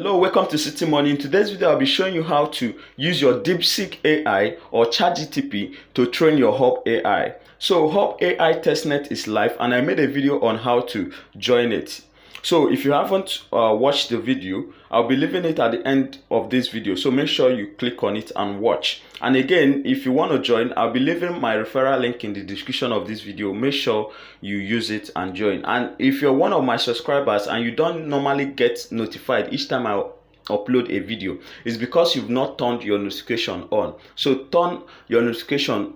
Hello, welcome to City Money. In today's video, I'll be showing you how to use your DeepSeek AI or ChatGPT to train your Hub AI. So Hub AI testnet is live and I made a video on how to join it. So if you haven't watched the video, I'll be leaving it at the end of this video. So make sure you click on it and watch. And again, if you want to join, I'll be leaving my referral link in the description of this video. Make sure you use it and join. And if you're one of my subscribers and you don't normally get notified each time I upload a video, it's because you've not turned your notification on. So turn your notification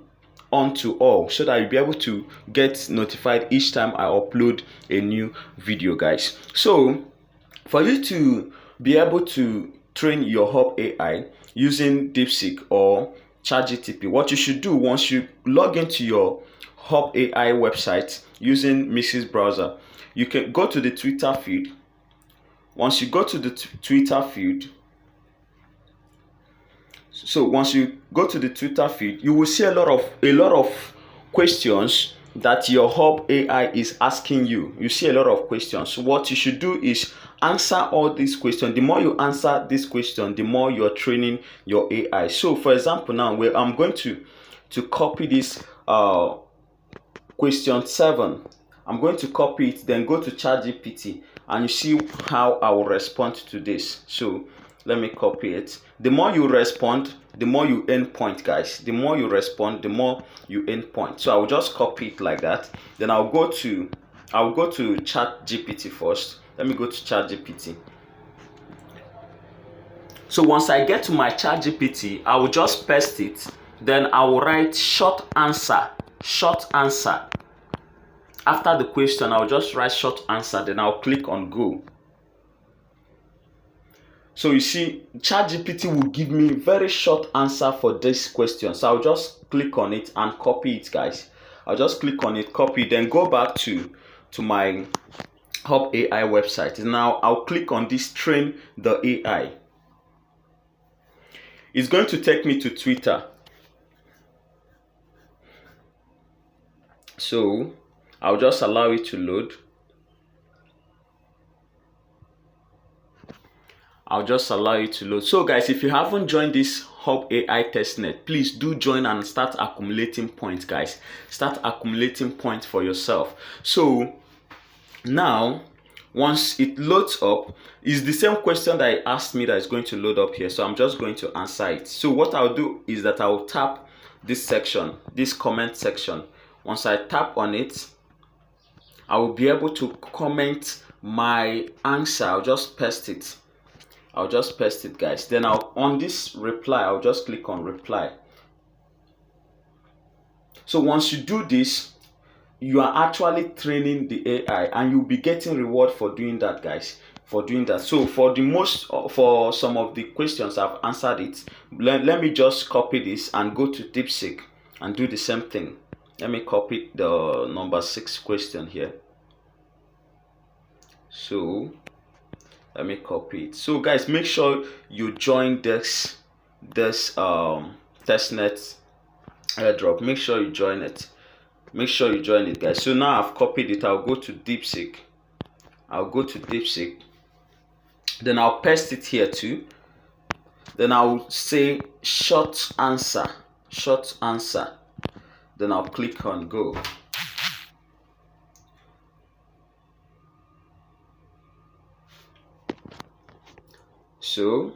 on to all so that you'll be able to get notified each time I upload a new video, guys. So for you to be able to train your Hub AI using DeepSeek or ChatGPT, what you should do once you log into your Hub AI website using Mix's browser, you can go to the Twitter feed. Once you go to the Twitter feed, you will see a lot of questions that your Hub AI is asking you. You see a lot of questions. So what you should do is answer all these questions. The more you answer this question, the more you're training your AI. So for example, now where I'm going to copy this question 7. I'm going to copy it, then go to ChatGPT, and you see how I will respond to this. So let me copy it. The more you respond, the more you earn point, guys. The more you respond, the more you earn point. So I will just copy it like that. Then I'll go to ChatGPT first. Let me go to ChatGPT. So once I get to my ChatGPT, I will just paste it. Then I will write short answer. After the question, I'll just write short answer. Then I'll click on go. So you see, ChatGPT will give me very short answer for this question. So I'll just click on it and copy it, guys. I'll just click on it, copy, then go back to my Hub AI website. Now I'll click on this train the AI. It's going to take me to Twitter. So I'll just allow it to load. So guys, if you haven't joined this Hub AI testnet, please do join and start accumulating points, guys. Start accumulating points for yourself. So now, once it loads up, it's the same question that it asked me that is going to load up here. So I'm just going to answer it. So what I'll do is that I will tap this section, this comment section. Once I tap on it, I will be able to comment my answer. I'll just paste it, guys. Then on this reply, I'll just click on reply. So once you do this, you are actually training the AI and you'll be getting reward for doing that, guys. So for some of the questions, I've answered it. Let me just copy this and go to DeepSeek and do the same thing. Let me copy the number 6 question here. So let me copy it. So guys, make sure you join this testnet airdrop. Make sure you join it. Guys. So now I've copied it. I'll go to DeepSeek. Then I'll paste it here too. Then I'll say short answer. Then I'll click on go. So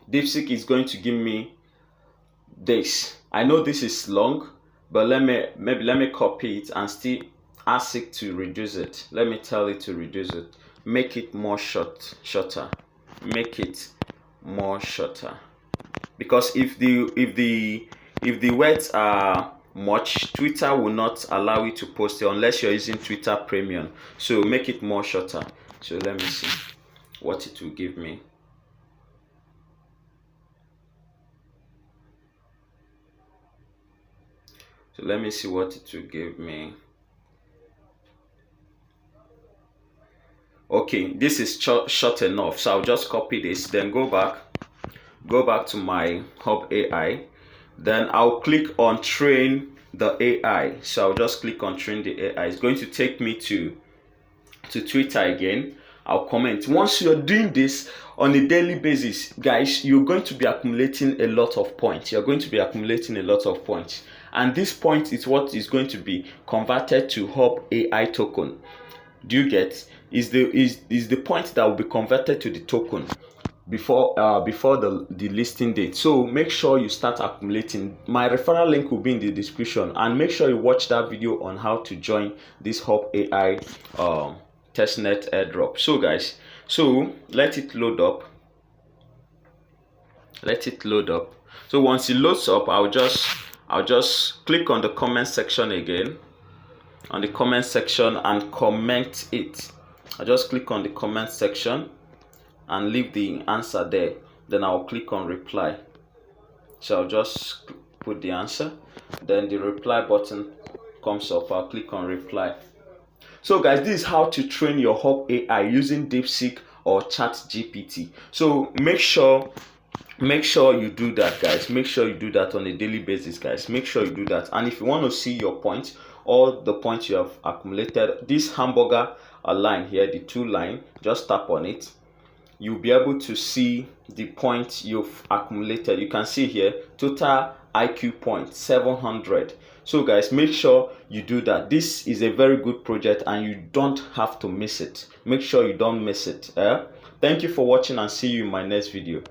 DeepSeek is going to give me this. I know this is long, but let me copy it and still ask it to reduce it. Let me tell it to reduce it. Make it more shorter. Make it more shorter. Because if the words are much, Twitter will not allow you to post it unless you're using Twitter Premium. So make it more shorter. So let me see what it will give me. So let me see what it will give me. Okay, this is short enough. So I'll just copy this, then go back to my Hub AI. Then I'll click on train the AI. So I'll just click on train the AI. It's going to take me to Twitter again. I'll comment. Once you're doing this on a daily basis, guys, you're going to be accumulating a lot of points. You're going to be accumulating a lot of points, and this point is what is going to be converted to Hub AI token. Do you get? Is the point that will be converted to the token before the listing date. So make sure you start accumulating. My referral link will be in the description, and make sure you watch that video on how to join this Hub AI testnet airdrop. So guys, so let it load up. So once it loads up, I'll just click on the comment section again, on the comment section, and comment it. I just click on the comment section and leave the answer there. Then I'll click on reply. So I'll just put the answer, then the reply button comes up. I'll click on reply. So guys, this is how to train your Hub AI using DeepSeek or ChatGPT. So make sure you do that, guys. Make sure you do that on a daily basis, guys. Make sure you do that. And if you want to see your points, all the points you have accumulated, this hamburger line here, the 2 line, just tap on it. You'll be able to see the points you've accumulated. You can see here total IQ points 700. So guys, make sure you do that. This is a very good project and you don't have to miss it. Make sure you don't miss it. Thank you for watching, and see you in my next video.